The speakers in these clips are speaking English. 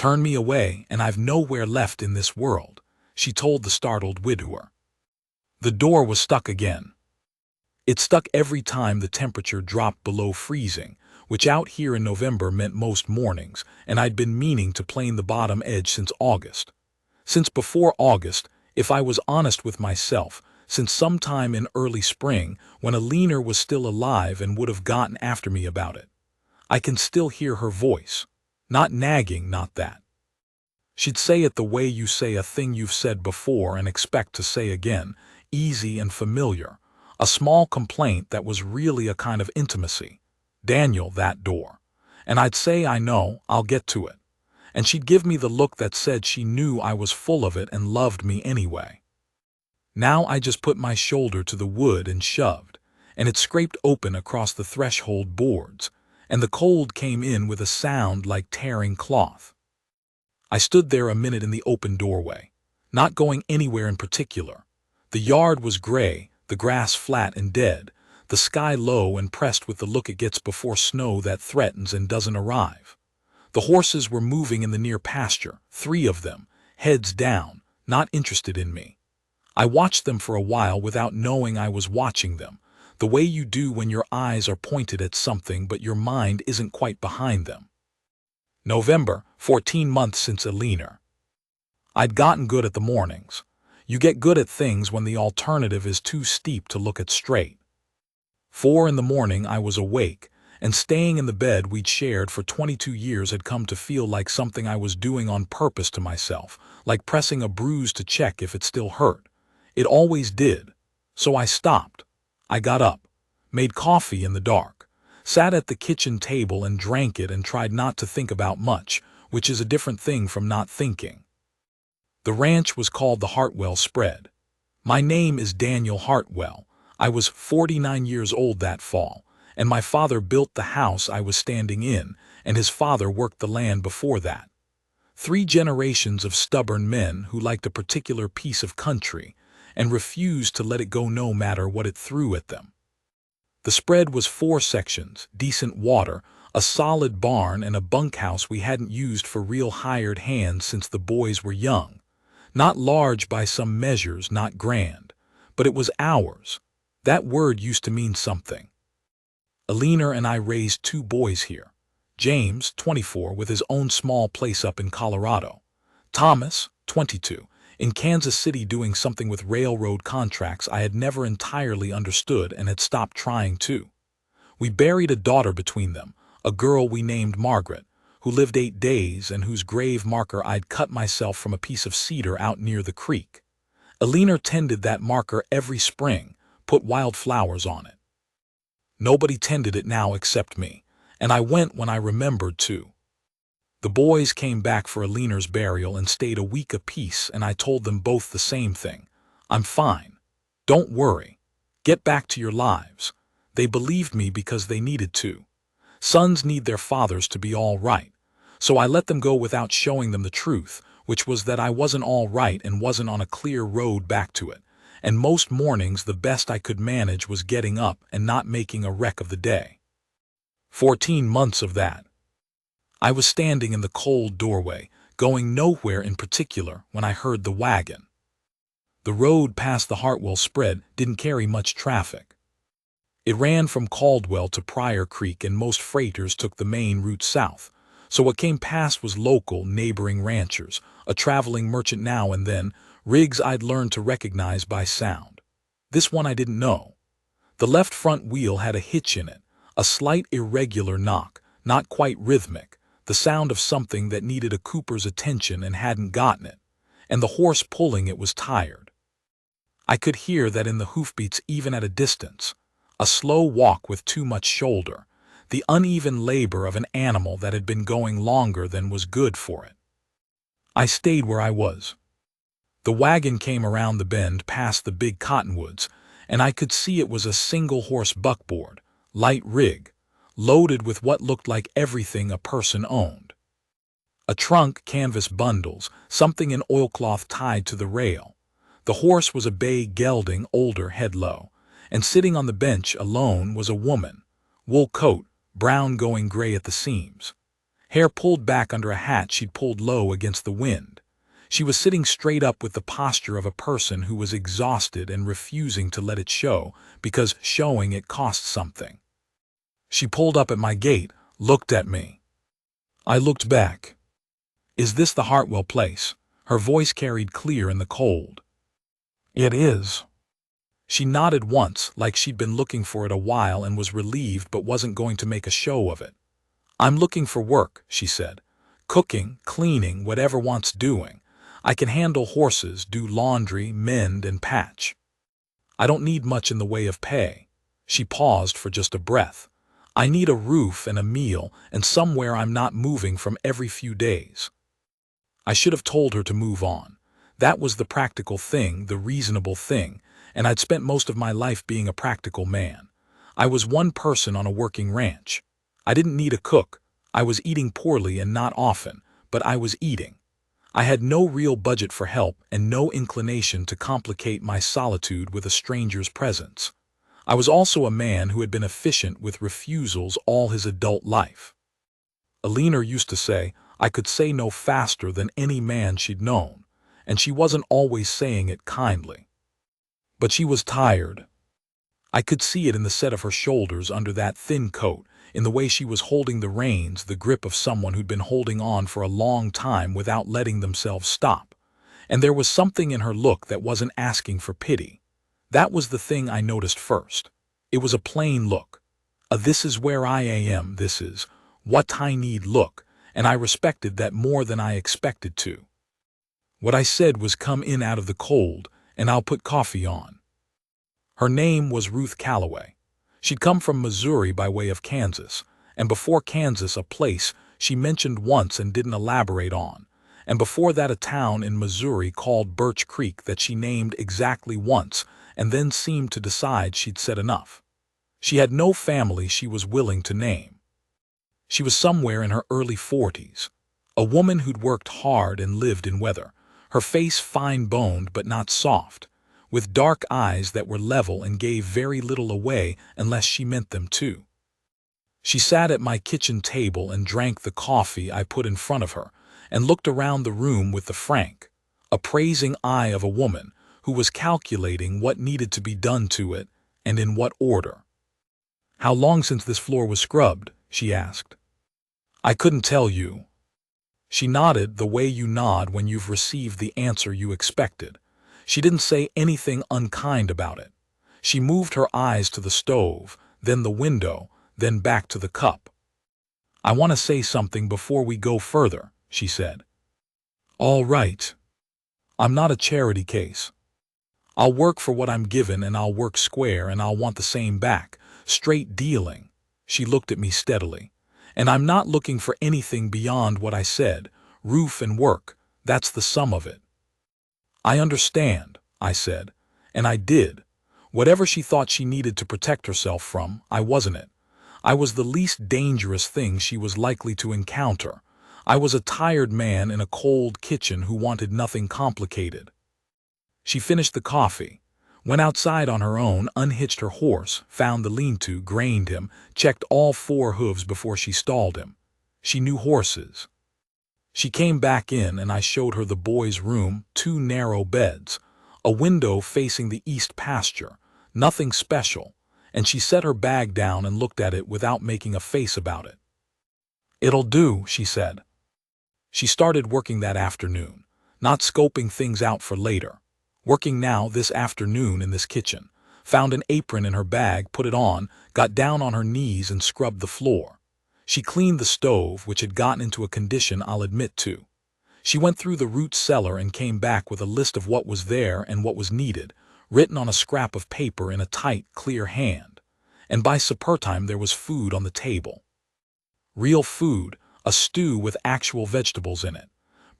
Turn me away, and I've nowhere left in this world, she told the startled widower. The door was stuck again. It stuck every time the temperature dropped below freezing, which out here in November meant most mornings, and I'd been meaning to plane the bottom edge since August. Since before August, if I was honest with myself, since sometime in early spring when Alina was still alive and would have gotten after me about it. I can still hear her voice. Not nagging, not that. She'd say it the way you say a thing you've said before and expect to say again, easy and familiar. A small complaint that was really a kind of intimacy. Daniel, that door. And I'd say, I know, I'll get to it. And she'd give me the look that said she knew I was full of it and loved me anyway. Now I just put my shoulder to the wood and shoved, and it scraped open across the threshold boards, and the cold came in with a sound like tearing cloth. I stood there a minute in the open doorway, not going anywhere in particular. The yard was gray, the grass flat and dead, the sky low and pressed with the look it gets before snow that threatens and doesn't arrive. The horses were moving in the near pasture, 3 of them, heads down, not interested in me. I watched them for a while without knowing I was watching them, the way you do when your eyes are pointed at something but your mind isn't quite behind them. November, 14 months since Alina. I'd gotten good at the mornings. You get good at things when the alternative is too steep to look at straight. 4 in the morning I was awake, and staying in the bed we'd shared for 22 years had come to feel like something I was doing on purpose to myself, like pressing a bruise to check if it still hurt. It always did. So I stopped. I got up, made coffee in the dark, sat at the kitchen table and drank it and tried not to think about much, which is a different thing from not thinking. The ranch was called the Hartwell Spread. My name is Daniel Hartwell. I was 49 years old that fall, and my father built the house I was standing in, and his father worked the land before that. 3 generations of stubborn men who liked a particular piece of country and refused to let it go no matter what it threw at them. The spread was 4 sections, decent water, a solid barn, and a bunkhouse we hadn't used for real hired hands since the boys were young. Not large by some measures, not grand, but it was ours. That word used to mean something. Alina and I raised 2 boys here. James, 24, with his own small place up in Colorado. Thomas, 22, in Kansas City doing something with railroad contracts I had never entirely understood and had stopped trying to. We buried a daughter between them, a girl we named Margaret, who lived 8 days and whose grave marker I'd cut myself from a piece of cedar out near the creek. Alina tended that marker every spring, put wildflowers on it. Nobody tended it now except me, and I went when I remembered to. The boys came back for Alina's burial and stayed a week apiece, and I told them both the same thing. I'm fine. Don't worry. Get back to your lives. They believed me because they needed to. Sons need their fathers to be all right. So I let them go without showing them the truth, which was that I wasn't all right and wasn't on a clear road back to it. And most mornings the best I could manage was getting up and not making a wreck of the day. 14 months of that. I was standing in the cold doorway, going nowhere in particular, when I heard the wagon. The road past the Hartwell Spread didn't carry much traffic. It ran from Caldwell to Pryor Creek, and most freighters took the main route south, so what came past was local, neighboring ranchers, a traveling merchant now and then, rigs I'd learned to recognize by sound. This one I didn't know. The left front wheel had a hitch in it, a slight irregular knock, not quite rhythmic, the sound of something that needed a cooper's attention and hadn't gotten it, and the horse pulling it was tired. I could hear that in the hoofbeats even at a distance, a slow walk with too much shoulder, the uneven labor of an animal that had been going longer than was good for it. I stayed where I was. The wagon came around the bend past the big cottonwoods, and I could see it was a single-horse buckboard, light rig, loaded with what looked like everything a person owned. A trunk, canvas bundles, something in oilcloth tied to the rail. The horse was a bay gelding, older, head low, and sitting on the bench alone was a woman, wool coat, brown going gray at the seams. hair pulled back under a hat she'd pulled low against the wind. She was sitting straight up with the posture of a person who was exhausted and refusing to let it show, because showing it cost something. She pulled up at my gate, looked at me. I looked back. "Is this the Hartwell place?" Her voice carried clear in the cold. "It is." She nodded once, like she'd been looking for it a while and was relieved but wasn't going to make a show of it. "I'm looking for work," she said. "Cooking, cleaning, whatever wants doing. I can handle horses, do laundry, mend, and patch. I don't need much in the way of pay." She paused for just a breath. "I need a roof and a meal and somewhere I'm not moving from every few days." I should have told her to move on. That was the practical thing, the reasonable thing, and I'd spent most of my life being a practical man. I was one person on a working ranch. I didn't need a cook. I was eating poorly and not often, but I was eating. I had no real budget for help and no inclination to complicate my solitude with a stranger's presence. I was also a man who had been efficient with refusals all his adult life. Alina used to say I could say no faster than any man she'd known, and she wasn't always saying it kindly. But she was tired. I could see it in the set of her shoulders under that thin coat, in the way she was holding the reins, the grip of someone who'd been holding on for a long time without letting themselves stop. And there was something in her look that wasn't asking for pity. That was the thing I noticed first. It was a plain look. "This is where I am, this is what I need" look, and I respected that more than I expected to. What I said was, "Come in out of the cold, and I'll put coffee on." Her name was Ruth Calloway. She'd come from Missouri by way of Kansas, and before Kansas a place she mentioned once and didn't elaborate on, and before that a town in Missouri called Birch Creek that she named exactly once and then seemed to decide she'd said enough. She had no family she was willing to name. She was somewhere in her early 40s, a woman who'd worked hard and lived in weather, her face fine-boned but not soft, with dark eyes that were level and gave very little away unless she meant them to. She sat at my kitchen table and drank the coffee I put in front of her, and looked around the room with the frank, appraising eye of a woman who was calculating what needed to be done to it and in what order. "How long since this floor was scrubbed?" she asked. "I couldn't tell you." She nodded the way you nod when you've received the answer you expected. She didn't say anything unkind about it. She moved her eyes to the stove, then the window, then back to the cup. "I want to say something before we go further," she said. "All right. I'm not a charity case. I'll work for what I'm given and I'll work square and I'll want the same back. Straight dealing." She looked at me steadily. "And I'm not looking for anything beyond what I said. Roof and work, that's the sum of it." "I understand," I said, and I did. Whatever she thought she needed to protect herself from, I wasn't it. I was the least dangerous thing she was likely to encounter. I was a tired man in a cold kitchen who wanted nothing complicated. She finished the coffee, went outside on her own, unhitched her horse, found the lean-to, grained him, checked all 4 hooves before she stalled him. She knew horses. She came back in and I showed her the boys' room, 2 narrow beds, a window facing the east pasture, nothing special, and she set her bag down and looked at it without making a face about it. "It'll do," she said. She started working that afternoon, not scoping things out for later. Working now this afternoon in this kitchen, found an apron in her bag, put it on, got down on her knees and scrubbed the floor. She cleaned the stove, which had gotten into a condition I'll admit to. She went through the root cellar and came back with a list of what was there and what was needed, written on a scrap of paper in a tight, clear hand. And by supper time there was food on the table. Real food, a stew with actual vegetables in it.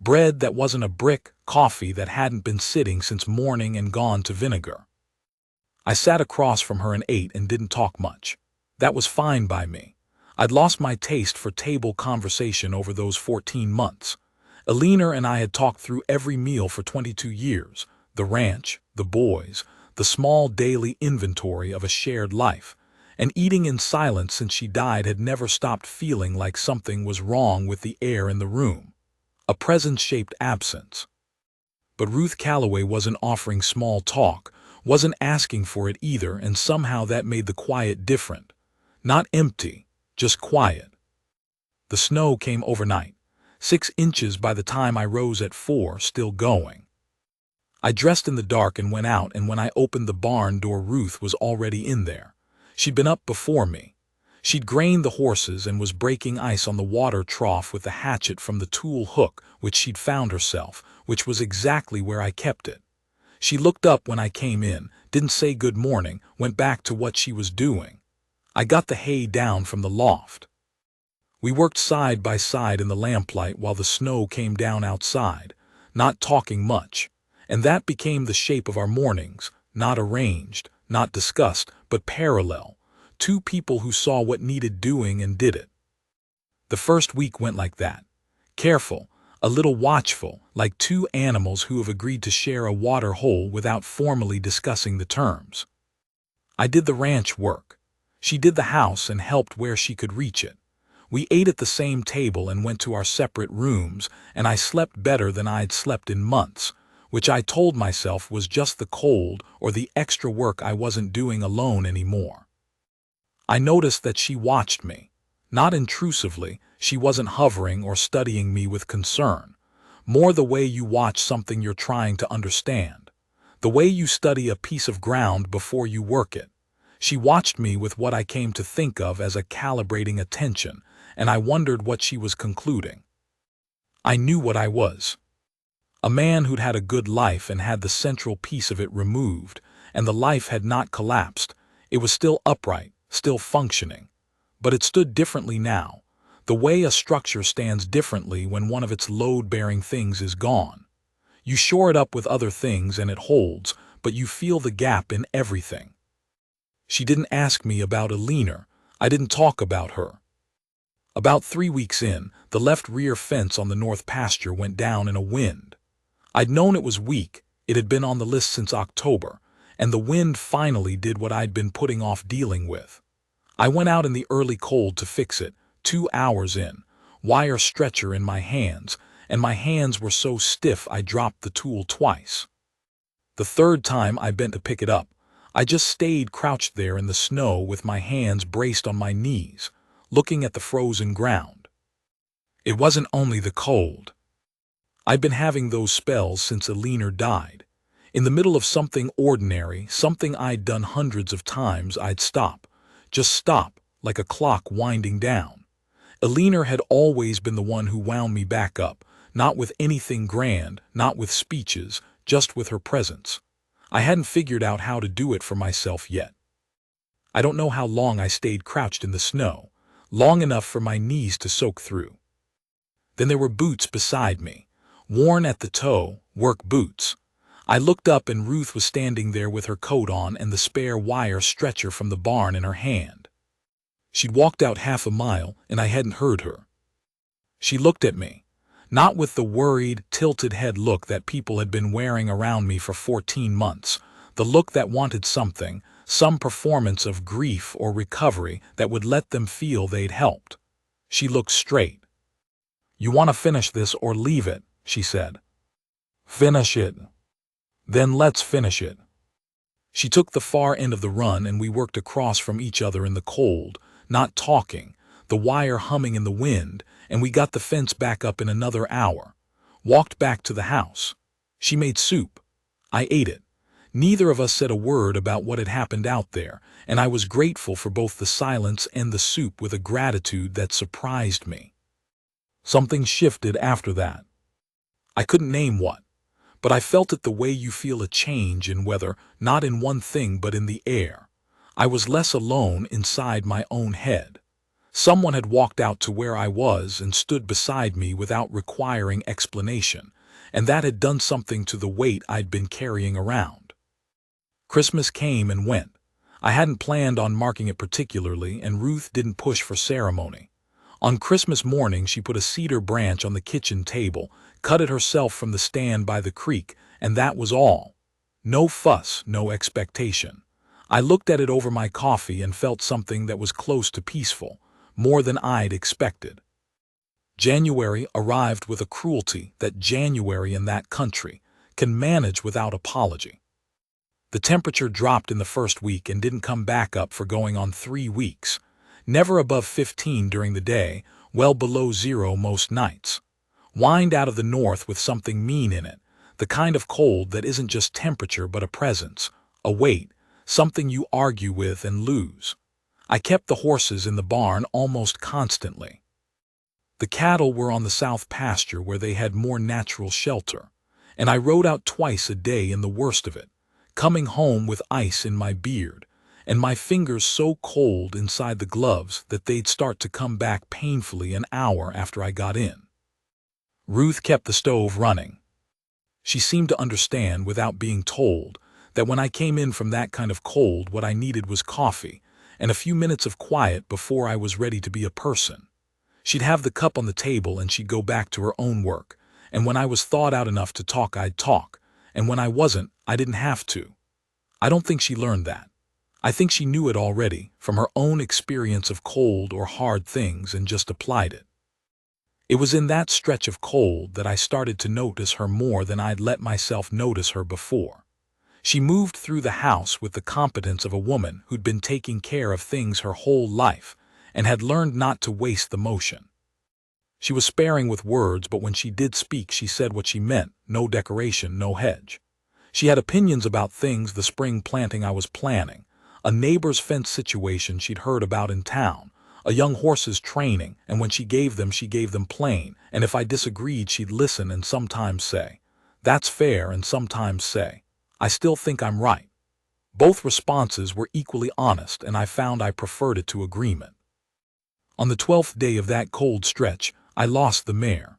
Bread that wasn't a brick, coffee that hadn't been sitting since morning and gone to vinegar. I sat across from her and ate and didn't talk much. That was fine by me. I'd lost my taste for table conversation over those 14 months. Alina and I had talked through every meal for 22 years, the ranch, the boys, the small daily inventory of a shared life, and eating in silence since she died had never stopped feeling like something was wrong with the air in the room. A presence-shaped absence. But Ruth Calloway wasn't offering small talk, wasn't asking for it either, and somehow that made the quiet different. Not empty, just quiet. The snow came overnight, 6 inches by the time I rose at 4, still going. I dressed in the dark and went out, and when I opened the barn door, Ruth was already in there. She'd been up before me. She'd grained the horses and was breaking ice on the water trough with the hatchet from the tool hook which she'd found herself, which was exactly where I kept it. She looked up when I came in, didn't say good morning, went back to what she was doing. I got the hay down from the loft. We worked side by side in the lamplight while the snow came down outside, not talking much, and that became the shape of our mornings, not arranged, not discussed, but parallel, 2 people who saw what needed doing and did it. The first week went like that, careful, a little watchful, like 2 animals who have agreed to share a water hole without formally discussing the terms. I did the ranch work. She did the house and helped where she could reach it. We ate at the same table and went to our separate rooms, and I slept better than I'd slept in months, which I told myself was just the cold or the extra work I wasn't doing alone anymore. I noticed that she watched me. Not intrusively, she wasn't hovering or studying me with concern. More the way you watch something you're trying to understand. The way you study a piece of ground before you work it. She watched me with what I came to think of as a calibrating attention, and I wondered what she was concluding. I knew what I was. A man who'd had a good life and had the central piece of it removed, and the life had not collapsed. It was still upright, still functioning. But it stood differently now, the way a structure stands differently when one of its load-bearing things is gone. You shore it up with other things and it holds, but you feel the gap in everything. She didn't ask me about Eleanor. I didn't talk about her. About 3 weeks in, the left rear fence on the north pasture went down in a wind. I'd known it was weak, it had been on the list since October, and the wind finally did what I'd been putting off dealing with. I went out in the early cold to fix it, 2 hours in, wire stretcher in my hands, and my hands were so stiff I dropped the tool twice. The 3rd time I bent to pick it up, I just stayed crouched there in the snow with my hands braced on my knees, looking at the frozen ground. It wasn't only the cold. I'd been having those spells since Eleanor died. In the middle of something ordinary, something I'd done hundreds of times, I'd stop. Just stop, like a clock winding down. Eleanor had always been the one who wound me back up, not with anything grand, not with speeches, just with her presence. I hadn't figured out how to do it for myself yet. I don't know how long I stayed crouched in the snow, long enough for my knees to soak through. Then there were boots beside me, worn at the toe, work boots. I looked up and Ruth was standing there with her coat on and the spare wire stretcher from the barn in her hand. She'd walked out half a mile and I hadn't heard her. She looked at me, not with the worried, tilted head look that people had been wearing around me for 14 months, the look that wanted something, some performance of grief or recovery that would let them feel they'd helped. She looked straight. "You want to finish this or leave it," she said. "Finish it." "Then let's finish it." She took the far end of the run and we worked across from each other in the cold, not talking, the wire humming in the wind, and we got the fence back up in another hour. Walked back to the house. She made soup. I ate it. Neither of us said a word about what had happened out there, and I was grateful for both the silence and the soup with a gratitude that surprised me. Something shifted after that. I couldn't name what, but I felt it the way you feel a change in weather, not in one thing but in the air. I was less alone inside my own head. Someone had walked out to where I was and stood beside me without requiring explanation, and that had done something to the weight I'd been carrying around. Christmas came and went. I hadn't planned on marking it particularly, and Ruth didn't push for ceremony. On Christmas morning she put a cedar branch on the kitchen table, cut it herself from the stand by the creek, and that was all. No fuss, no expectation. I looked at it over my coffee and felt something that was close to peaceful, more than I'd expected. January arrived with a cruelty that January in that country can manage without apology. The temperature dropped in the first week and didn't come back up for going on 3 weeks, never above 15 during the day, well below zero most nights. Wind out of the north with something mean in it, the kind of cold that isn't just temperature but a presence, a weight, something you argue with and lose. I kept the horses in the barn almost constantly. The cattle were on the south pasture where they had more natural shelter, and I rode out twice a day in the worst of it, coming home with ice in my beard, and my fingers so cold inside the gloves that they'd start to come back painfully an hour after I got in. Ruth kept the stove running. She seemed to understand without being told that when I came in from that kind of cold, what I needed was coffee and a few minutes of quiet before I was ready to be a person. She'd have the cup on the table and she'd go back to her own work, and when I was thawed out enough to talk, I'd talk, and when I wasn't, I didn't have to. I don't think she learned that. I think she knew it already from her own experience of cold or hard things and just applied it. It was in that stretch of cold that I started to notice her more than I'd let myself notice her before. She moved through the house with the competence of a woman who'd been taking care of things her whole life and had learned not to waste the motion. She was sparing with words, but when she did speak, she said what she meant, no decoration, no hedge. She had opinions about things, the spring planting I was planning, a neighbor's fence situation she'd heard about in town, a young horse's training, and when she gave them plain, and if I disagreed she'd listen and sometimes say, "That's fair," and sometimes say, "I still think I'm right." Both responses were equally honest, and I found I preferred it to agreement. On the 12th day of that cold stretch, I lost the mare.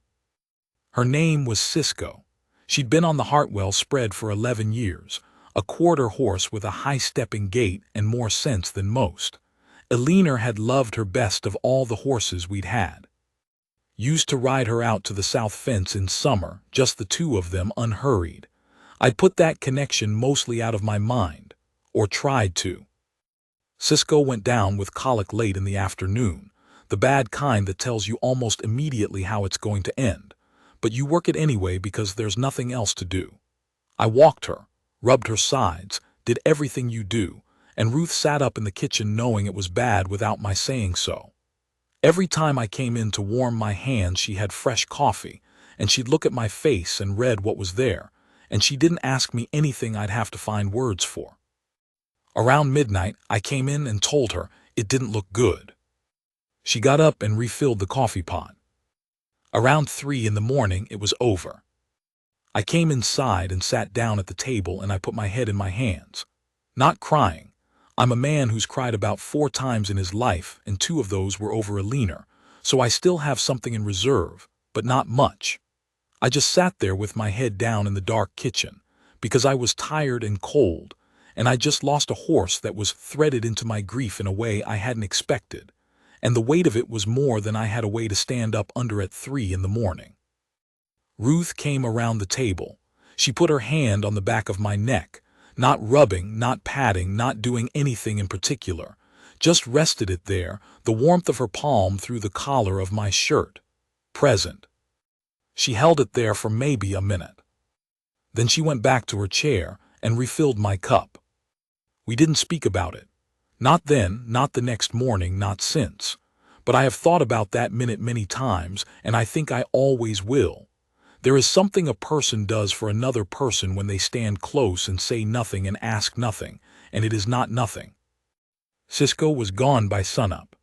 Her name was Cisco. She'd been on the Hartwell spread for 11 years, a quarter horse with a high-stepping gait and more sense than most. Eleanor had loved her best of all the horses we'd had. Used to ride her out to the south fence in summer, just the two of them unhurried. I'd put that connection mostly out of my mind, or tried to. Cisco went down with colic late in the afternoon, the bad kind that tells you almost immediately how it's going to end, but you work it anyway because there's nothing else to do. I walked her, rubbed her sides, did everything you do, and Ruth sat up in the kitchen knowing it was bad without my saying so. Every time I came in to warm my hands, she had fresh coffee, and she'd look at my face and read what was there, and she didn't ask me anything I'd have to find words for. Around midnight, I came in and told her it didn't look good. She got up and refilled the coffee pot. Around 3 in the morning, it was over. I came inside and sat down at the table, and I put my head in my hands. Not crying. I'm a man who's cried about 4 times in his life, and 2 of those were over Eleanor, so I still have something in reserve, but not much. I just sat there with my head down in the dark kitchen, because I was tired and cold, and I just lost a horse that was threaded into my grief in a way I hadn't expected, and the weight of it was more than I had a way to stand up under at 3 in the morning. Ruth came around the table. She put her hand on the back of my neck, not rubbing, not patting, not doing anything in particular, just rested it there, the warmth of her palm through the collar of my shirt. Present. She held it there for maybe a minute. Then she went back to her chair and refilled my cup. We didn't speak about it. Not then, not the next morning, not since. But I have thought about that minute many times, and I think I always will. There is something a person does for another person when they stand close and say nothing and ask nothing, and it is not nothing. Cisco was gone by sunup.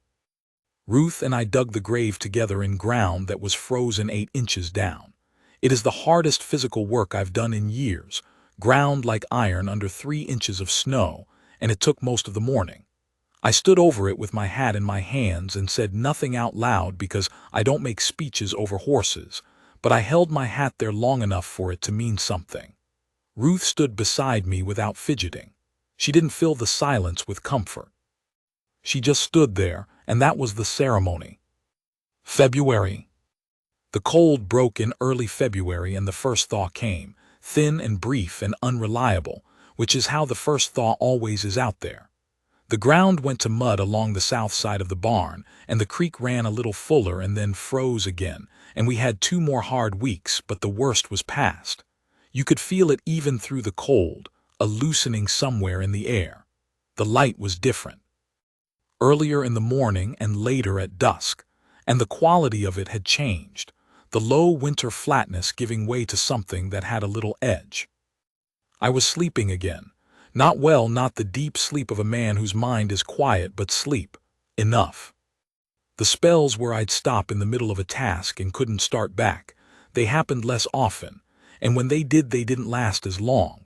Ruth and I dug the grave together in ground that was frozen 8 inches down. It is the hardest physical work I've done in years, ground like iron under 3 inches of snow, and it took most of the morning. I stood over it with my hat in my hands and said nothing out loud because I don't make speeches over horses, but I held my hat there long enough for it to mean something. Ruth stood beside me without fidgeting. She didn't fill the silence with comfort. She just stood there, and that was the ceremony. February. The cold broke in early February, and the first thaw came, thin and brief and unreliable, which is how the first thaw always is out there. The ground went to mud along the south side of the barn, and the creek ran a little fuller and then froze again, and we had 2 more hard weeks, but the worst was past. You could feel it even through the cold, a loosening somewhere in the air. The light was different. Earlier in the morning and later at dusk, and the quality of it had changed, the low winter flatness giving way to something that had a little edge. I was sleeping again. Not well, not the deep sleep of a man whose mind is quiet, but sleep. Enough. The spells where I'd stop in the middle of a task and couldn't start back, they happened less often, and when they did, they didn't last as long.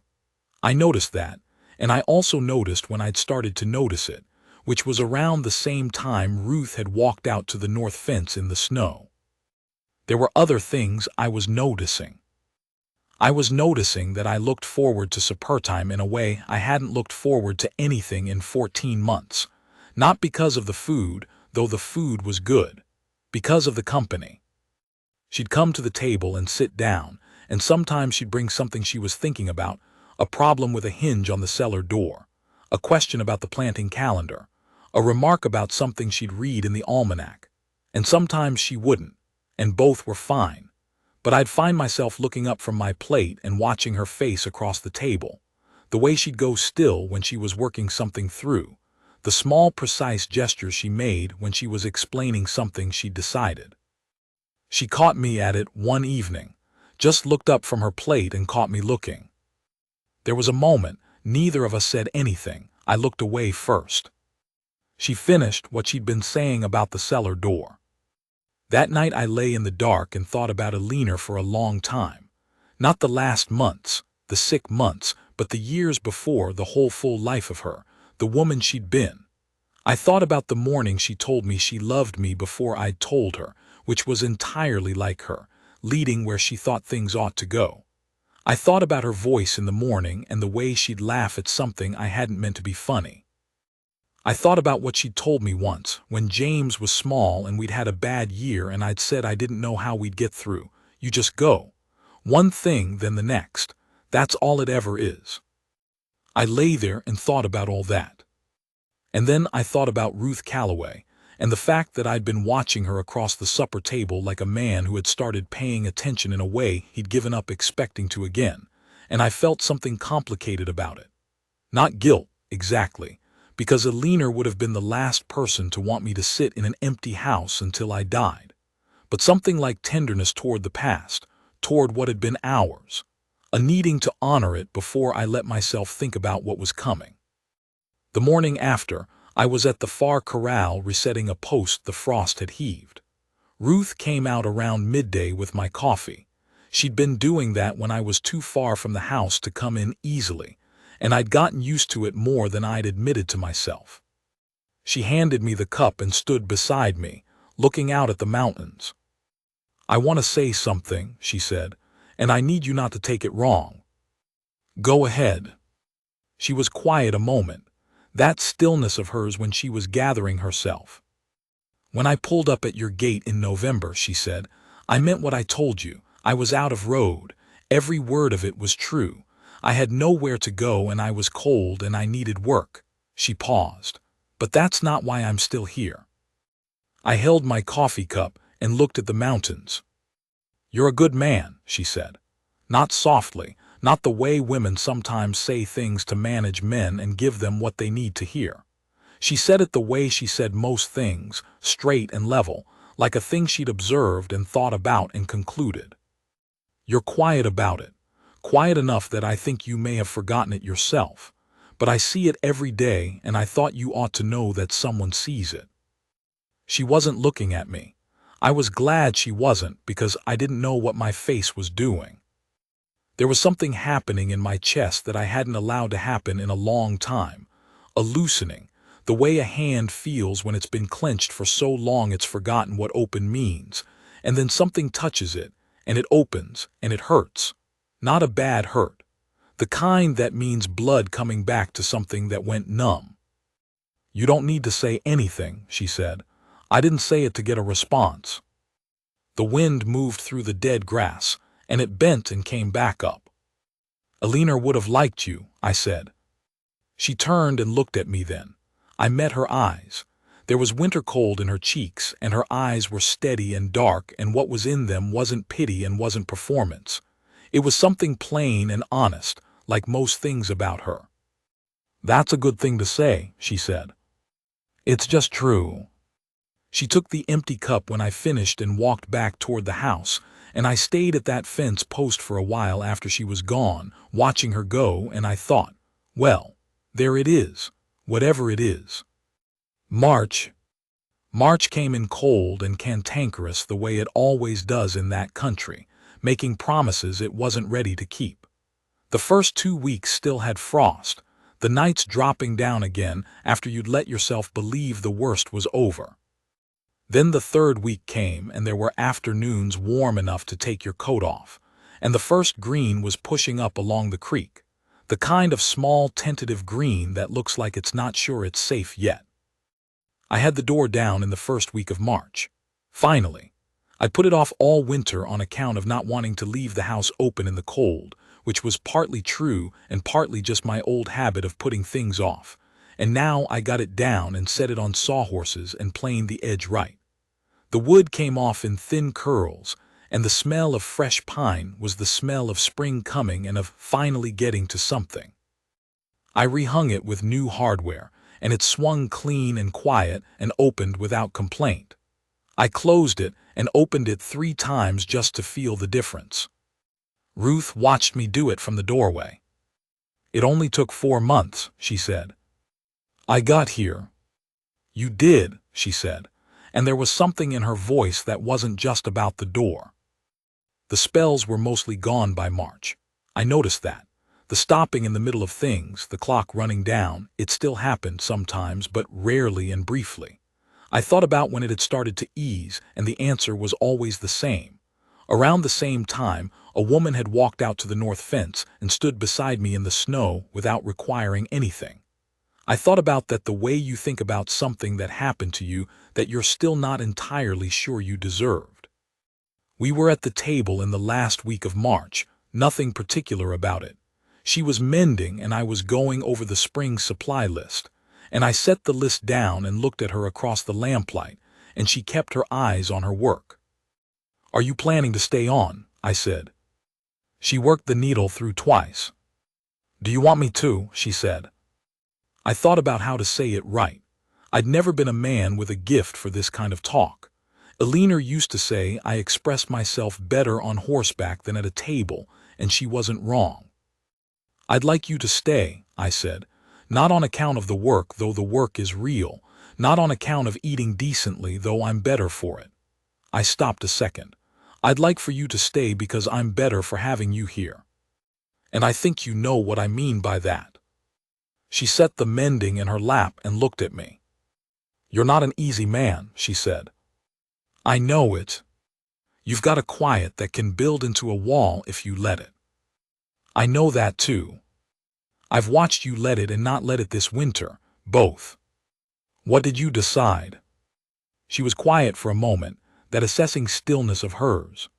I noticed that, and I also noticed when I'd started to notice it, which was around the same time Ruth had walked out to the north fence in the snow. There were other things I was noticing. I was noticing that I looked forward to supper time in a way I hadn't looked forward to anything in 14 months. Not because of the food, though the food was good. Because of the company. She'd come to the table and sit down, and sometimes she'd bring something she was thinking about, a problem with a hinge on the cellar door, a question about the planting calendar, a remark about something she'd read in the almanac. And sometimes she wouldn't, and both were fine. But I'd find myself looking up from my plate and watching her face across the table, the way she'd go still when she was working something through, the small precise gestures she made when she was explaining something she'd decided. She caught me at it one evening, just looked up from her plate and caught me looking. There was a moment, neither of us said anything. I looked away first. She finished what she'd been saying about the cellar door. That night I lay in the dark and thought about Alina for a long time. Not the last months, the sick months, but the years before, the whole full life of her, the woman she'd been. I thought about the morning she told me she loved me before I'd told her, which was entirely like her, leading where she thought things ought to go. I thought about her voice in the morning and the way she'd laugh at something I hadn't meant to be funny. I thought about what she'd told me once, when James was small and we'd had a bad year and I'd said I didn't know how we'd get through. You just go. One thing, then the next. That's all it ever is. I lay there and thought about all that. And then I thought about Ruth Calloway, and the fact that I'd been watching her across the supper table like a man who had started paying attention in a way he'd given up expecting to again, and I felt something complicated about it. Not guilt, exactly. Because Alina would have been the last person to want me to sit in an empty house until I died. But something like tenderness toward the past, toward what had been ours, a needing to honor it before I let myself think about what was coming. The morning after, I was at the far corral resetting a post the frost had heaved. Ruth came out around midday with my coffee. She'd been doing that when I was too far from the house to come in easily, and I'd gotten used to it more than I'd admitted to myself. She handed me the cup and stood beside me, looking out at the mountains. "I want to say something," she said, "and I need you not to take it wrong." "Go ahead." She was quiet a moment, that stillness of hers when she was gathering herself. "When I pulled up at your gate in November," she said, "I meant what I told you. I was out of road. Every word of it was true. I had nowhere to go and I was cold and I needed work." She paused. "But that's not why I'm still here." I held my coffee cup and looked at the mountains. "You're a good man," she said. Not softly, not the way women sometimes say things to manage men and give them what they need to hear. She said it the way she said most things, straight and level, like a thing she'd observed and thought about and concluded. "You're quiet about it. Quiet enough that I think you may have forgotten it yourself, but I see it every day and I thought you ought to know that someone sees it." She wasn't looking at me. I was glad she wasn't because I didn't know what my face was doing. There was something happening in my chest that I hadn't allowed to happen in a long time, a loosening, the way a hand feels when it's been clenched for so long it's forgotten what open means, and then something touches it, and it opens, and it hurts. Not a bad hurt. The kind that means blood coming back to something that went numb. "You don't need to say anything," she said. "I didn't say it to get a response." The wind moved through the dead grass, and it bent and came back up. Alina would have liked you, I said. She turned and looked at me then. I met her eyes. There was winter cold in her cheeks, and her eyes were steady and dark, and what was in them wasn't pity and wasn't performance. It was something plain and honest, like most things about her. "That's a good thing to say," she said. "It's just true." She took the empty cup when I finished and walked back toward the house, and I stayed at that fence post for a while after she was gone, watching her go, and I thought, well, there it is, whatever it is. March. March came in cold and cantankerous the way it always does in that country, making promises it wasn't ready to keep. The first 2 weeks still had frost, the nights dropping down again after you'd let yourself believe the worst was over. Then the third week came, and there were afternoons warm enough to take your coat off, and the first green was pushing up along the creek, the kind of small tentative green that looks like it's not sure it's safe yet. I had the door down in the first week of March. Finally. I'd put it off all winter on account of not wanting to leave the house open in the cold, which was partly true and partly just my old habit of putting things off, and now I got it down and set it on sawhorses and planed the edge right. The wood came off in thin curls, and the smell of fresh pine was the smell of spring coming and of finally getting to something. I rehung it with new hardware, and it swung clean and quiet and opened without complaint. I closed it and opened it 3 times just to feel the difference. Ruth watched me do it from the doorway. "It only took 4 months," she said. "I got here." "You did," she said, and there was something in her voice that wasn't just about the door. The spells were mostly gone by March. I noticed that. The stopping in the middle of things, the clock running down, it still happened sometimes, but rarely and briefly. I thought about when it had started to ease, and the answer was always the same. Around the same time, a woman had walked out to the north fence and stood beside me in the snow without requiring anything. I thought about that, the way you think about something that happened to you that you're still not entirely sure you deserved. We were at the table in the last week of March, nothing particular about it. She was mending and I was going over the spring supply list, and I set the list down and looked at her across the lamplight, and she kept her eyes on her work. "Are you planning to stay on?" I said. She worked the needle through twice. "Do you want me to?" she said. I thought about how to say it right. I'd never been a man with a gift for this kind of talk. Alina used to say I expressed myself better on horseback than at a table, and she wasn't wrong. "I'd like you to stay," I said. "Not on account of the work, though the work is real. Not on account of eating decently, though I'm better for it." I stopped a second. "I'd like for you to stay because I'm better for having you here. And I think you know what I mean by that." She set the mending in her lap and looked at me. "You're not an easy man," she said. "I know it. You've got a quiet that can build into a wall if you let it. I know that too. I've watched you let it and not let it this winter, both. What did you decide?" She was quiet for a moment, that assessing stillness of hers.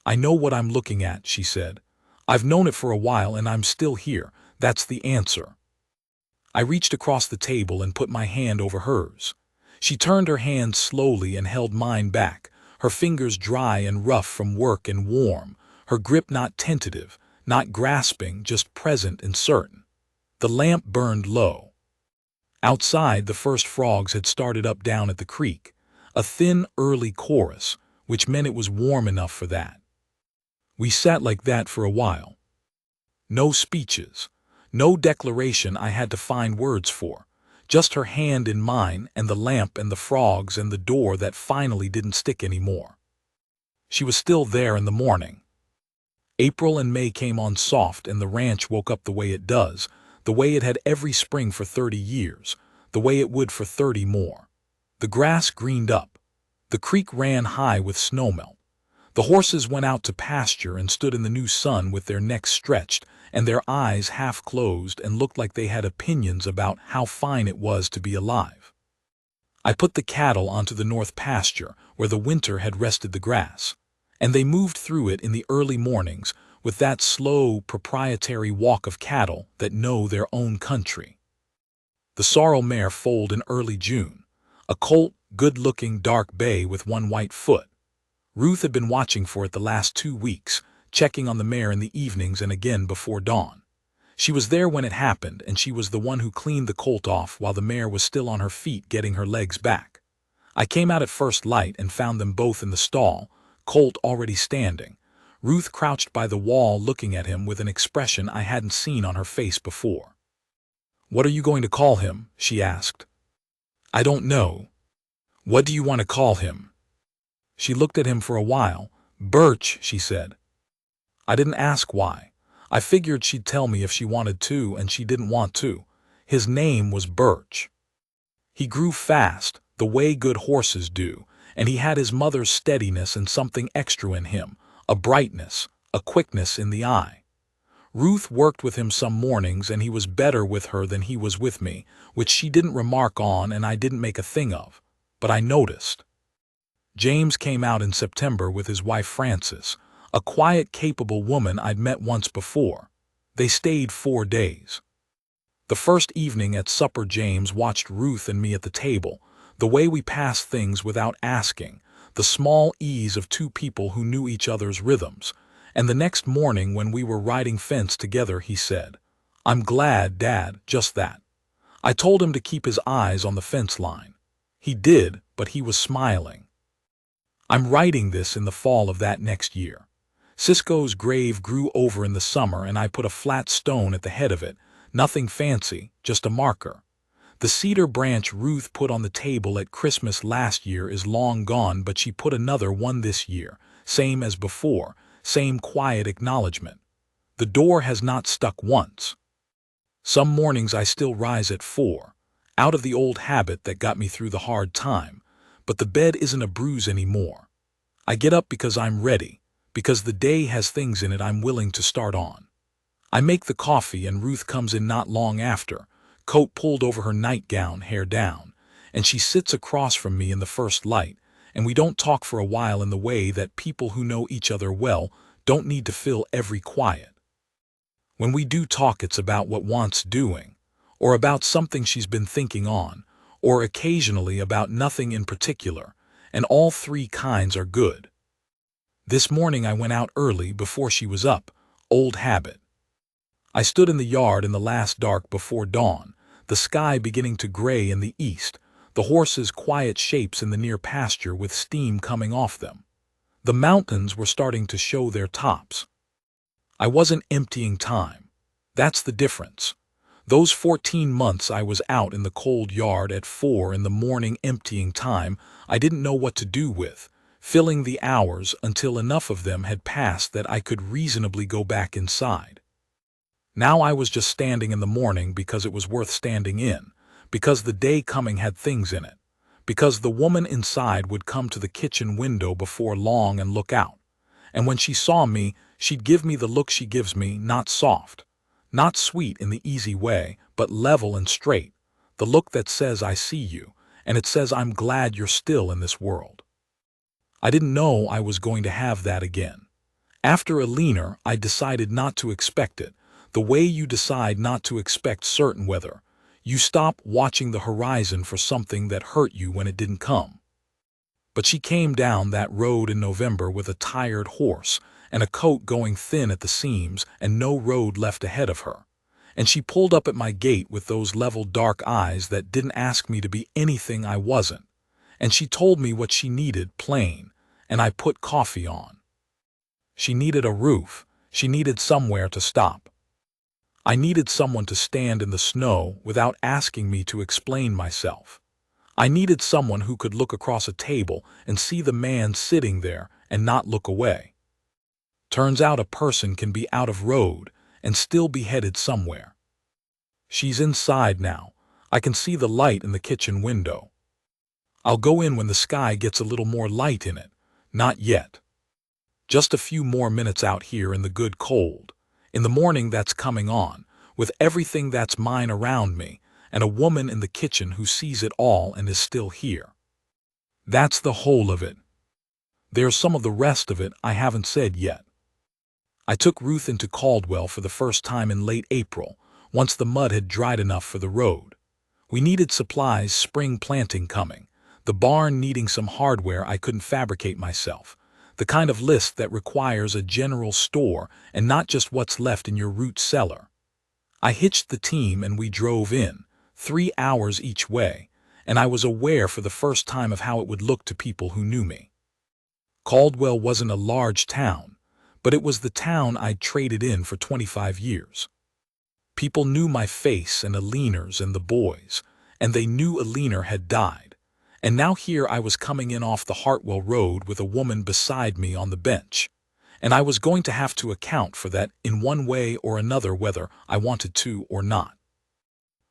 "I know what I'm looking at," she said. "I've known it for a while and I'm still here. That's the answer." I reached across the table and put my hand over hers. She turned her hand slowly and held mine back, her fingers dry and rough from work and warm, her grip not tentative, not grasping, just present and certain. The lamp burned low. Outside, the first frogs had started up down at the creek, a thin, early chorus, which meant it was warm enough for that. We sat like that for a while. No speeches, no declaration I had to find words for, just her hand in mine and the lamp and the frogs and the door that finally didn't stick anymore. She was still there in the morning. April and May came on soft and the ranch woke up the way it does, the way it had every spring for 30 years, the way it would for 30 more. The grass greened up. The creek ran high with snowmelt. The horses went out to pasture and stood in the new sun with their necks stretched and their eyes half closed and looked like they had opinions about how fine it was to be alive. I put the cattle onto the north pasture where the winter had rested the grass, and they moved through it in the early mornings with that slow, proprietary walk of cattle that know their own country. The sorrel mare foaled in early June, a colt, good-looking dark bay with one white foot. Ruth had been watching for it the last 2 weeks, checking on the mare in the evenings and again before dawn. She was there when it happened, and she was the one who cleaned the colt off while the mare was still on her feet getting her legs back. I came out at first light and found them both in the stall, Colt already standing. Ruth crouched by the wall looking at him with an expression I hadn't seen on her face before. "What are you going to call him?" she asked. "I don't know." "What do you want to call him?" She looked at him for a while. "Birch," she said. I didn't ask why. I figured she'd tell me if she wanted to, and she didn't want to. His name was Birch. He grew fast, the way good horses do, and he had his mother's steadiness and something extra in him, a brightness, a quickness in the eye. Ruth worked with him some mornings, and he was better with her than he was with me, which she didn't remark on and I didn't make a thing of. But I noticed. James came out in September with his wife Frances, a quiet, capable woman I'd met once before. They stayed 4 days. The first evening at supper, James watched Ruth and me at the table, the way we passed things without asking, the small ease of 2 people who knew each other's rhythms. And the next morning when we were riding fence together, he said, "I'm glad, Dad, just that." I told him to keep his eyes on the fence line. He did, but he was smiling. I'm writing this in the fall of that next year. Cisco's grave grew over in the summer, and I put a flat stone at the head of it, nothing fancy, just a marker. The cedar branch Ruth put on the table at Christmas last year is long gone, but she put another one this year, same as before, same quiet acknowledgement. The door has not stuck once. Some mornings I still rise at 4, out of the old habit that got me through the hard time, but the bed isn't a bruise anymore. I get up because I'm ready, because the day has things in it I'm willing to start on. I make the coffee, and Ruth comes in not long after, coat pulled over her nightgown, hair down, and she sits across from me in the first light, and we don't talk for a while in the way that people who know each other well don't need to fill every quiet. When we do talk, it's about what wants doing, or about something she's been thinking on, or occasionally about nothing in particular, and all 3 kinds are good. This morning I went out early before she was up, old habit. I stood in the yard in the last dark before dawn, the sky beginning to gray in the east, the horses' quiet shapes in the near pasture with steam coming off them. The mountains were starting to show their tops. I wasn't emptying time. That's the difference. Those 14 months I was out in the cold yard at 4 in the morning emptying time I didn't know what to do with, filling the hours until enough of them had passed that I could reasonably go back inside. Now I was just standing in the morning because it was worth standing in, because the day coming had things in it, because the woman inside would come to the kitchen window before long and look out. And when she saw me, she'd give me the look she gives me, not soft, not sweet in the easy way, but level and straight, the look that says I see you, and it says I'm glad you're still in this world. I didn't know I was going to have that again. After a leaner, I decided not to expect it, the way you decide not to expect certain weather. You stop watching the horizon for something that hurt you when it didn't come. But she came down that road in November with a tired horse and a coat going thin at the seams and no road left ahead of her. And she pulled up at my gate with those level dark eyes that didn't ask me to be anything I wasn't. And she told me what she needed, plain, and I put coffee on. She needed a roof. She needed somewhere to stop. I needed someone to stand in the snow without asking me to explain myself. I needed someone who could look across a table and see the man sitting there and not look away. Turns out a person can be out of road and still be headed somewhere. She's inside now. I can see the light in the kitchen window. I'll go in when the sky gets a little more light in it. Not yet. Just a few more minutes out here in the good cold. In the morning that's coming on, with everything that's mine around me, and a woman in the kitchen who sees it all and is still here. That's the whole of it. There's some of the rest of it I haven't said yet. I took Ruth into Caldwell for the first time in late April, once the mud had dried enough for the road. We needed supplies, spring planting coming, the barn needing some hardware I couldn't fabricate myself, the kind of list that requires a general store and not just what's left in your root cellar. I hitched the team and we drove in, 3 hours each way, and I was aware for the first time of how it would look to people who knew me. Caldwell wasn't a large town, but it was the town I'd traded in for 25 years. People knew my face and Aliner's and the boys, and they knew Aliner had died. And now here I was coming in off the Hartwell Road with a woman beside me on the bench. And I was going to have to account for that in one way or another whether I wanted to or not.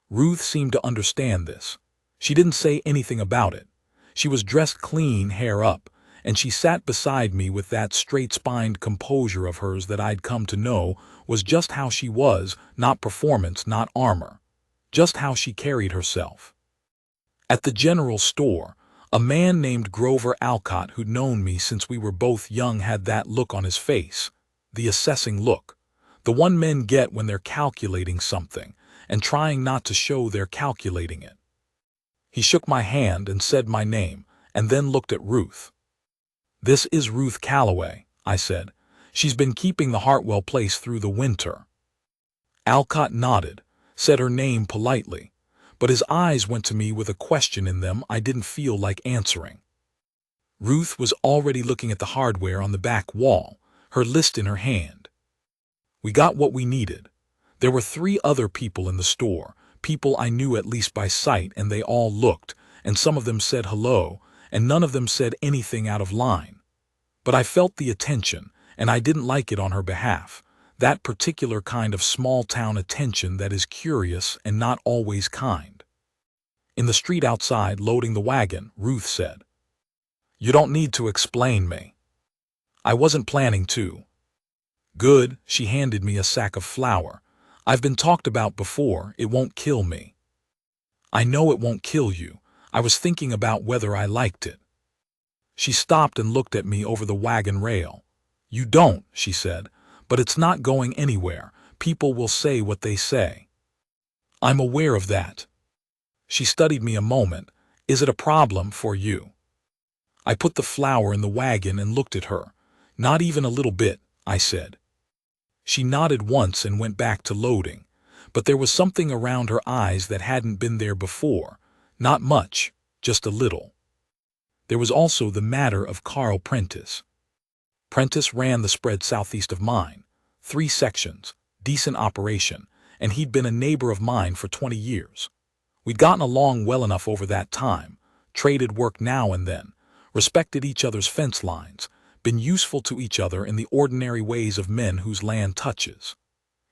Ruth seemed to understand this. She didn't say anything about it. She was dressed clean, hair up, and she sat beside me with that straight-spined composure of hers that I'd come to know was just how she was, not performance, not armor. Just how she carried herself. At the general store, a man named Grover Alcott who'd known me since we were both young had that look on his face, the assessing look, the one men get when they're calculating something and trying not to show they're calculating it. He shook my hand and said my name, and then looked at Ruth. "This is Ruth Calloway," I said. "She's been keeping the Hartwell place through the winter." Alcott nodded, said her name politely, but his eyes went to me with a question in them I didn't feel like answering. Ruth was already looking at the hardware on the back wall, her list in her hand. We got what we needed. There were 3 other people in the store, people I knew at least by sight, and they all looked, and some of them said hello, and none of them said anything out of line. But I felt the attention, and I didn't like it on her behalf, that particular kind of small-town attention that is curious and not always kind. In the street outside, loading the wagon, Ruth said, "You don't need to explain me." I wasn't planning to. "Good," she handed me a sack of flour. "I've been talked about before, it won't kill me." "I know it won't kill you. I was thinking about whether I liked it." She stopped and looked at me over the wagon rail. "You don't," she said, "but it's not going anywhere. People will say what they say." "I'm aware of that." She studied me a moment. "Is it a problem for you?" I put the flour in the wagon and looked at her. "Not even a little bit," I said. She nodded once and went back to loading, but there was something around her eyes that hadn't been there before. Not much, just a little. There was also the matter of Carl Prentice. Prentice ran the spread southeast of mine. 3 sections, decent operation, and he'd been a neighbor of mine for 20 years. We'd gotten along well enough over that time, traded work now and then, respected each other's fence lines, been useful to each other in the ordinary ways of men whose land touches.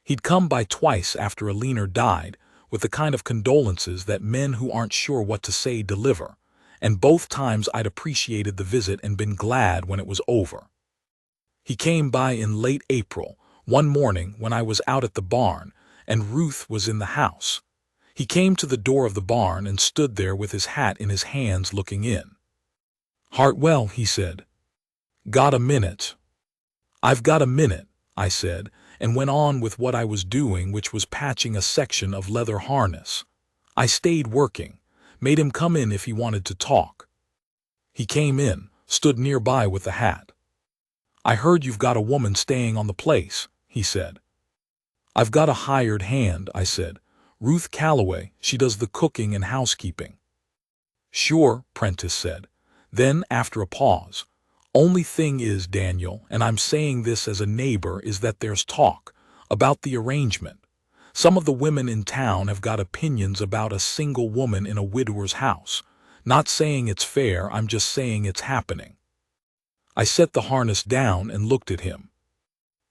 He'd come by twice after Aliner died, with the kind of condolences that men who aren't sure what to say deliver, and both times I'd appreciated the visit and been glad when it was over. He came by in late April, one morning when I was out at the barn, and Ruth was in the house. He came to the door of the barn and stood there with his hat in his hands looking in. "Hartwell," he said. "Got a minute?" "I've got a minute," I said, and went on with what I was doing, which was patching a section of leather harness. I stayed working, made him come in if he wanted to talk. He came in, stood nearby with the hat. "I heard you've got a woman staying on the place," he said. "I've got a hired hand," I said. "Ruth Calloway, she does the cooking and housekeeping." "Sure," Prentice said. Then, after a pause, "Only thing is, Daniel, and I'm saying this as a neighbor, is that there's talk about the arrangement. Some of the women in town have got opinions about a single woman in a widower's house. Not saying it's fair, I'm just saying it's happening." I set the harness down and looked at him.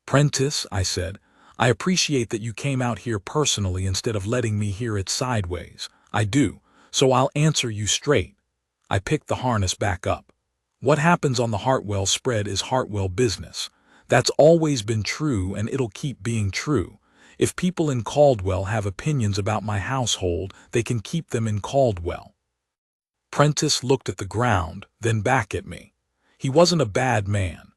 "Prentice," I said, "I appreciate that you came out here personally instead of letting me hear it sideways. I do, so I'll answer you straight." I picked the harness back up. "What happens on the Hartwell spread is Hartwell business. That's always been true, and it'll keep being true. If people in Caldwell have opinions about my household, they can keep them in Caldwell." Prentice looked at the ground, then back at me. He wasn't a bad man.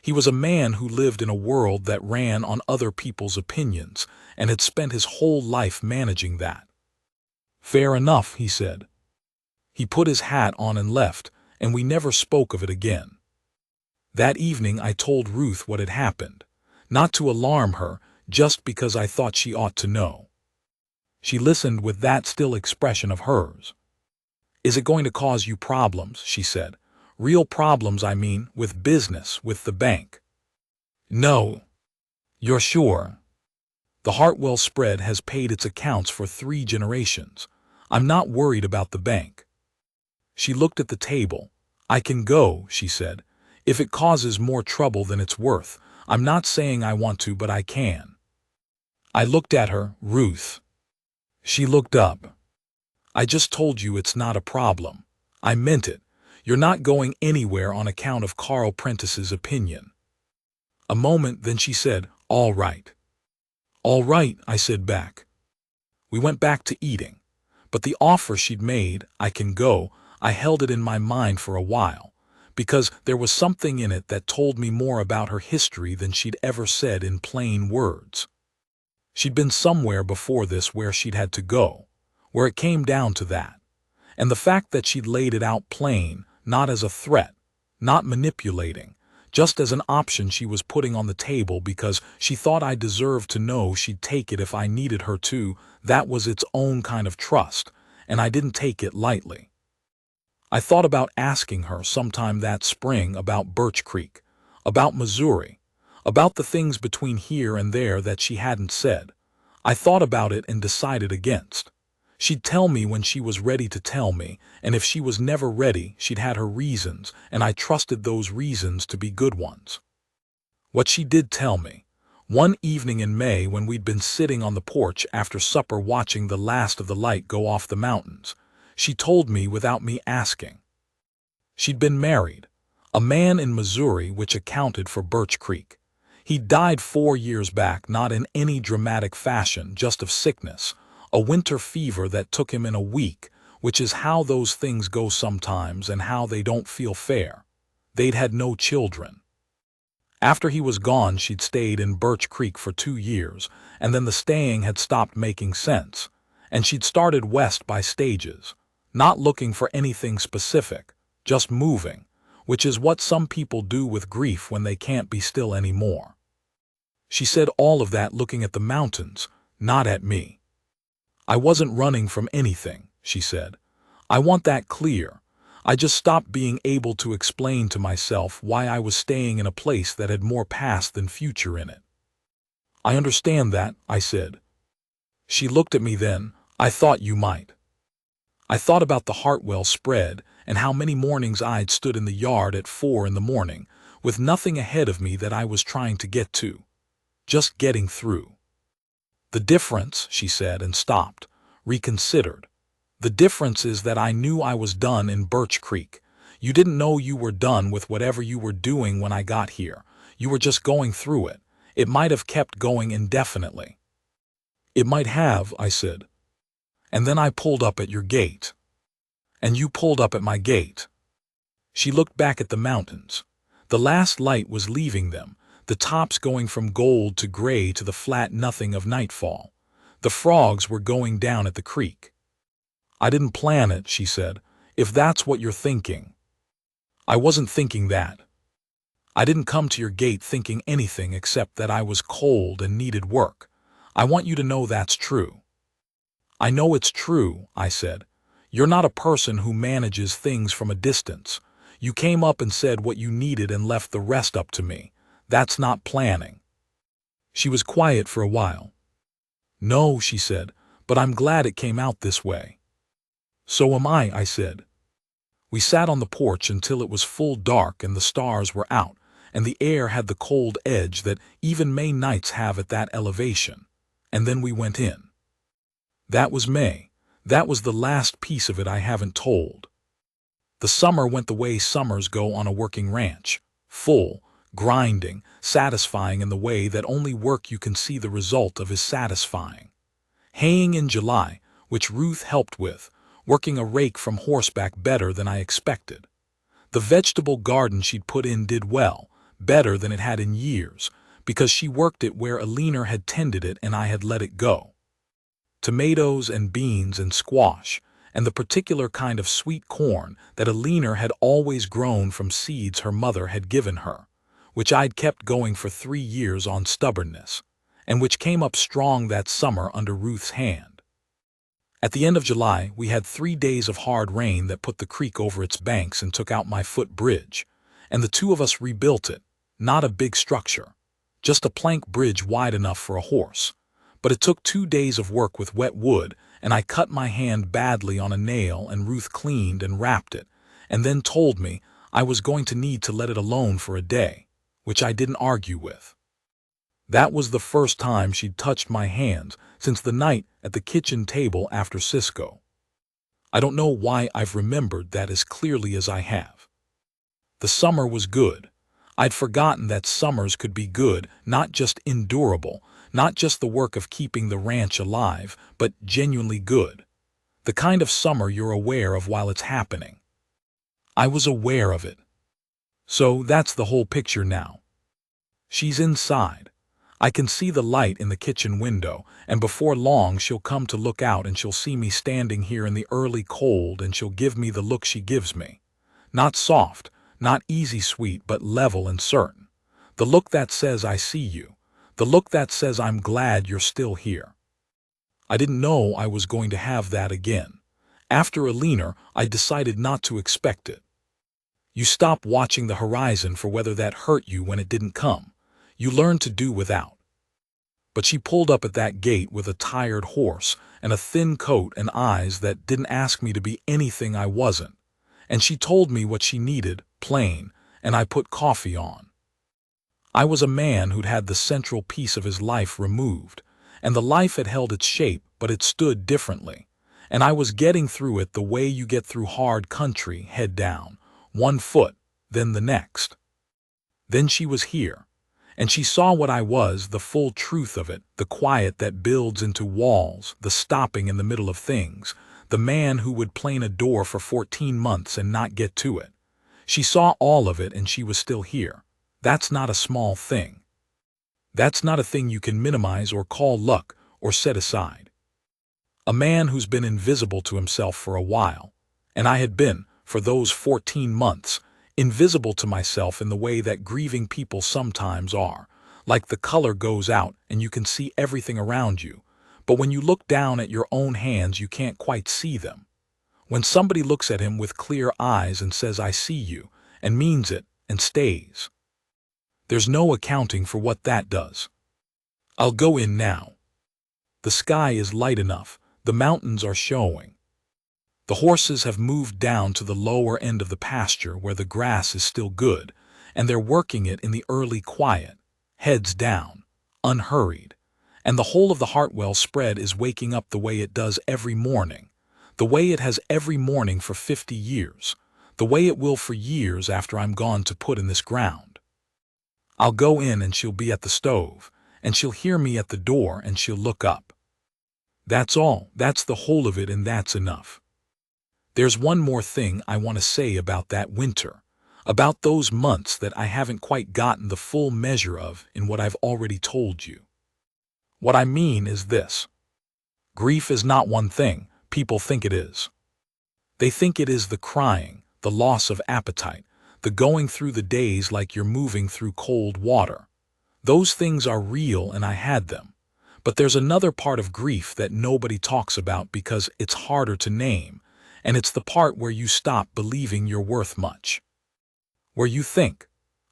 He was a man who lived in a world that ran on other people's opinions and had spent his whole life managing that. "Fair enough," he said. He put his hat on and left, and we never spoke of it again. That evening I told Ruth what had happened, not to alarm her, just because I thought she ought to know. She listened with that still expression of hers. "Is it going to cause you problems?" she said. "Real problems, I mean, with business, with the bank." "No." "You're sure?" "The Hartwell spread has paid its accounts for 3 generations. I'm not worried about the bank." She looked at the table. "I can go," she said. "If it causes more trouble than it's worth. I'm not saying I want to, but I can." I looked at her. "Ruth." She looked up. "I just told you it's not a problem. I meant it. You're not going anywhere on account of Carl Prentice's opinion." A moment, then she said, "All right." "All right," I said back. We went back to eating. But the offer she'd made, "I can go," I held it in my mind for a while, because there was something in it that told me more about her history than she'd ever said in plain words. She'd been somewhere before this where she'd had to go, where it came down to that. And the fact that she'd laid it out plain, not as a threat, not manipulating, just as an option she was putting on the table because she thought I deserved to know she'd take it if I needed her to, that was its own kind of trust, and I didn't take it lightly. I thought about asking her sometime that spring about Birch Creek, about Missouri, about the things between here and there that she hadn't said. I thought about it and decided against. She'd tell me when she was ready to tell me, and if she was never ready, she'd had her reasons, and I trusted those reasons to be good ones. What she did tell me, one evening in May when we'd been sitting on the porch after supper watching the last of the light go off the mountains, she told me without me asking. She'd been married, a man in Missouri, which accounted for Birch Creek. He'd died 4 years back, not in any dramatic fashion, just of sickness, a winter fever that took him in a week, which is how those things go sometimes and how they don't feel fair. They'd had no children. After he was gone, she'd stayed in Birch Creek for 2 years, and then the staying had stopped making sense, and she'd started west by stages, not looking for anything specific, just moving, which is what some people do with grief when they can't be still anymore. She said all of that looking at the mountains, not at me. "I wasn't running from anything," she said. "I want that clear. I just stopped being able to explain to myself why I was staying in a place that had more past than future in it." "I understand that," I said. She looked at me then. "I thought you might." I thought about the Hartwell spread and how many mornings I'd stood in the yard at 4 in the morning, with nothing ahead of me that I was trying to get to, just getting through. "The difference," she said and stopped, reconsidered. "The difference is that I knew I was done in Birch Creek. You didn't know you were done with whatever you were doing when I got here. You were just going through it. It might have kept going indefinitely." "It might have," I said. "And then I pulled up at your gate. And you pulled up at my gate." She looked back at the mountains. The last light was leaving them, the tops going from gold to gray to the flat nothing of nightfall. The frogs were going down at the creek. "I didn't plan it," she said, "if that's what you're thinking." "I wasn't thinking that. I didn't come to your gate thinking anything except that I was cold and needed work. I want you to know that's true." "I know it's true," I said. "You're not a person who manages things from a distance. You came up and said what you needed and left the rest up to me. That's not planning." She was quiet for a while. "No," she said, "but I'm glad it came out this way." "So am I said. We sat on the porch until it was full dark and the stars were out, and the air had the cold edge that even May nights have at that elevation, and then we went in. That was May. That was the last piece of it I haven't told. The summer went the way summers go on a working ranch, full, grinding, satisfying in the way that only work you can see the result of is satisfying. Haying in July, which Ruth helped with, working a rake from horseback better than I expected. The vegetable garden she'd put in did well, better than it had in years, because she worked it where Alina had tended it and I had let it go. Tomatoes and beans and squash, and the particular kind of sweet corn that Alina had always grown from seeds her mother had given her, which I'd kept going for 3 years on stubbornness, and which came up strong that summer under Ruth's hand. At the end of July, we had 3 days of hard rain that put the creek over its banks and took out my footbridge, and the two of us rebuilt it, not a big structure, just a plank bridge wide enough for a horse. But it took 2 days of work with wet wood, and I cut my hand badly on a nail, and Ruth cleaned and wrapped it, and then told me I was going to need to let it alone for a day, which I didn't argue with. That was the first time she'd touched my hands since the night at the kitchen table after Cisco. I don't know why I've remembered that as clearly as I have. The summer was good. I'd forgotten that summers could be good, not just endurable, not just the work of keeping the ranch alive, but genuinely good. The kind of summer you're aware of while it's happening. I was aware of it. So that's the whole picture now. She's inside. I can see the light in the kitchen window, and before long she'll come to look out and she'll see me standing here in the early cold and she'll give me the look she gives me. Not soft, not easy sweet, but level and certain. The look that says I see you. The look that says I'm glad you're still here. I didn't know I was going to have that again. After Alina, I decided not to expect it. You stop watching the horizon for whether that hurt you when it didn't come. You learn to do without. But she pulled up at that gate with a tired horse and a thin coat and eyes that didn't ask me to be anything I wasn't. And she told me what she needed, plain, and I put coffee on. I was a man who'd had the central piece of his life removed, and the life had held its shape, but it stood differently. And I was getting through it the way you get through hard country, head down, one foot, then the next. Then she was here, and she saw what I was, the full truth of it, the quiet that builds into walls, the stopping in the middle of things, the man who would plane a door for 14 months and not get to it. She saw all of it, and she was still here. That's not a small thing. That's not a thing you can minimize or call luck or set aside. A man who's been invisible to himself for a while, and I had been, for those 14 months, invisible to myself in the way that grieving people sometimes are, like the color goes out and you can see everything around you, but when you look down at your own hands you can't quite see them. When somebody looks at him with clear eyes and says, "I see you," and means it, and stays. There's no accounting for what that does. I'll go in now. The sky is light enough, the mountains are showing. The horses have moved down to the lower end of the pasture where the grass is still good, and they're working it in the early quiet, heads down, unhurried, and the whole of the Hartwell spread is waking up the way it does every morning, the way it has every morning for 50 years, the way it will for years after I'm gone to put in this ground. I'll go in and she'll be at the stove, and she'll hear me at the door and she'll look up. That's all, that's the whole of it, and that's enough. There's one more thing I want to say about that winter, about those months that I haven't quite gotten the full measure of in what I've already told you. What I mean is this. Grief is not one thing people think it is. They think it is the crying, the loss of appetite, the going through the days like you're moving through cold water. Those things are real and I had them. But there's another part of grief that nobody talks about because it's harder to name, and it's the part where you stop believing you're worth much. Where you think,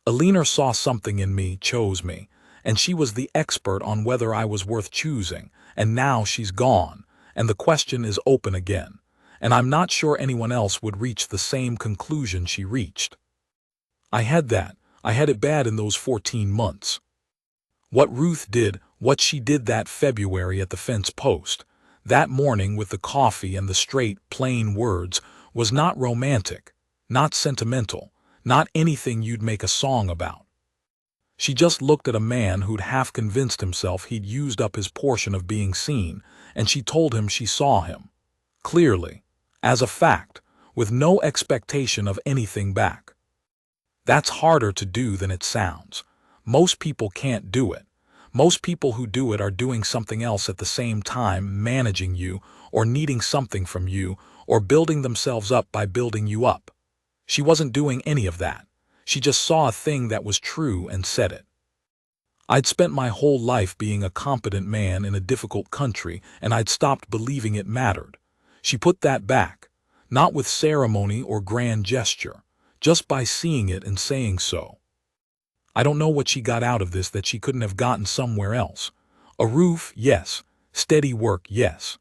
Alina saw something in me, chose me, and she was the expert on whether I was worth choosing, and now she's gone, and the question is open again, and I'm not sure anyone else would reach the same conclusion she reached. I had it bad in those 14 months. What Ruth did, what she did that February at the fence post, that morning with the coffee and the straight, plain words, was not romantic, not sentimental, not anything you'd make a song about. She just looked at a man who'd half convinced himself he'd used up his portion of being seen, and she told him she saw him. Clearly, as a fact, with no expectation of anything back. That's harder to do than it sounds. Most people can't do it. Most people who do it are doing something else at the same time, managing you, or needing something from you, or building themselves up by building you up. She wasn't doing any of that. She just saw a thing that was true and said it. I'd spent my whole life being a competent man in a difficult country, and I'd stopped believing it mattered. She put that back, not with ceremony or grand gesture, just by seeing it and saying so. I don't know what she got out of this that she couldn't have gotten somewhere else. A roof, yes. Steady work, yes.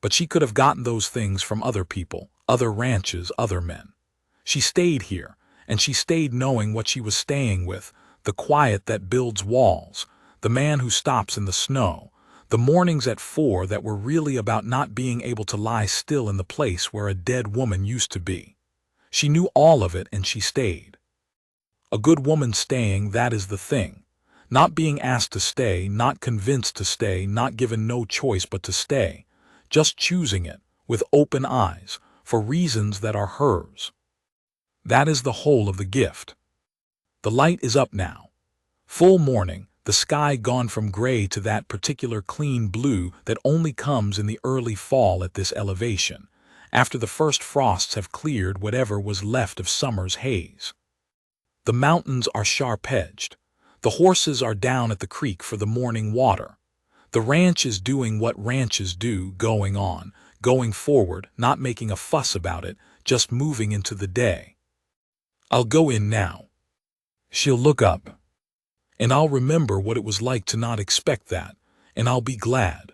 But she could have gotten those things from other people, other ranches, other men. She stayed here, and she stayed knowing what she was staying with, the quiet that builds walls, the man who stops in the snow, the mornings at 4 that were really about not being able to lie still in the place where a dead woman used to be. She knew all of it, and she stayed. A good woman staying, that is the thing. Not being asked to stay, not convinced to stay, not given no choice but to stay. Just choosing it, with open eyes, for reasons that are hers. That is the whole of the gift. The light is up now. Full morning, the sky gone from gray to that particular clean blue that only comes in the early fall at this elevation, after the first frosts have cleared whatever was left of summer's haze. The mountains are sharp-edged. The horses are down at the creek for the morning water. The ranch is doing what ranches do, going on, going forward, not making a fuss about it, just moving into the day. I'll go in now. She'll look up. And I'll remember what it was like to not expect that, and I'll be glad.